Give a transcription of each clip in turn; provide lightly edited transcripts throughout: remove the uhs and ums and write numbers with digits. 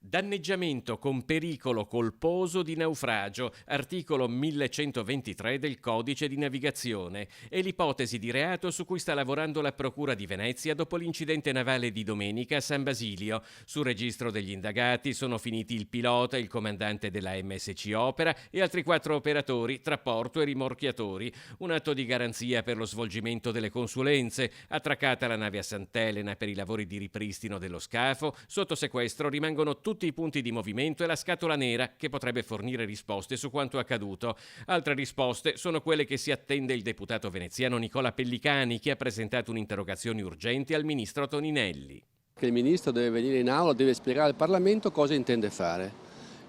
Danneggiamento con pericolo colposo di naufragio, articolo 1123 del Codice di Navigazione, è l'ipotesi di reato su cui sta lavorando la Procura di Venezia dopo l'incidente navale di domenica a San Basilio. Sul registro degli indagati sono finiti il pilota, il comandante della MSC Opera e altri 4 operatori tra porto e rimorchiatori. Un atto di garanzia per lo svolgimento delle consulenze. Attraccata la nave a Sant'Elena per i lavori di ripristino dello scafo, sotto sequestro rimangono tutti i punti di movimento e la scatola nera che potrebbe fornire risposte su quanto accaduto. Altre risposte sono quelle che si attende il deputato veneziano Nicola Pellicani, che ha presentato un'interrogazione urgente al ministro Toninelli. Che il ministro deve venire in aula, deve spiegare al Parlamento cosa intende fare.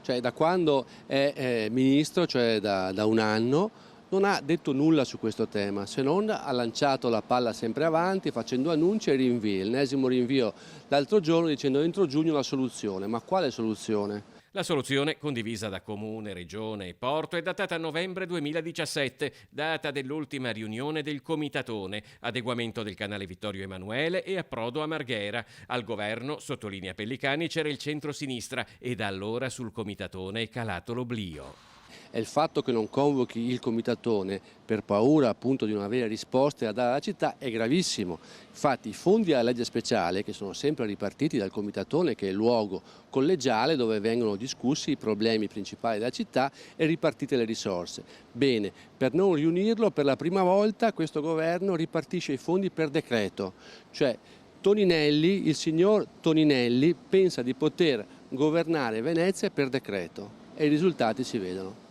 Cioè, da quando è ministro, cioè da un anno, non ha detto nulla su questo tema, se non ha lanciato la palla sempre avanti facendo annunci e rinvii. L'ennesimo rinvio l'altro giorno dicendo entro giugno la soluzione. Ma quale soluzione? La soluzione, condivisa da Comune, Regione e Porto, è datata a novembre 2017, data dell'ultima riunione del Comitatone, adeguamento del canale Vittorio Emanuele e approdo a Marghera. Al governo, sottolinea Pellicani, c'era il centro-sinistra e da allora sul Comitatone è calato l'oblio. È il fatto che non convochi il Comitatone per paura appunto di non avere risposte da dare alla città è gravissimo. Infatti i fondi alla legge speciale, che sono sempre ripartiti dal Comitatone, che è il luogo collegiale dove vengono discussi i problemi principali della città e ripartite le risorse. Bene, per non riunirlo per la prima volta questo governo ripartisce i fondi per decreto, cioè Toninelli, il signor Toninelli pensa di poter governare Venezia per decreto e i risultati si vedono.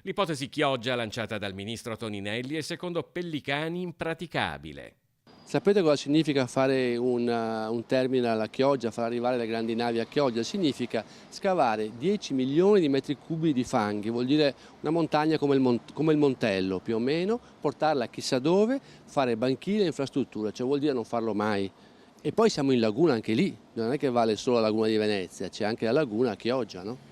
L'ipotesi Chioggia lanciata dal ministro Toninelli è secondo Pellicani impraticabile. Sapete cosa significa fare un terminal a Chioggia, far arrivare le grandi navi a Chioggia? Significa scavare 10 milioni di metri cubi di fanghi, vuol dire una montagna come il Montello più o meno, portarla chissà dove, fare banchine e infrastrutture, cioè vuol dire non farlo mai. E poi siamo in laguna anche lì, non è che vale solo la laguna di Venezia, c'è anche la laguna a Chioggia, no?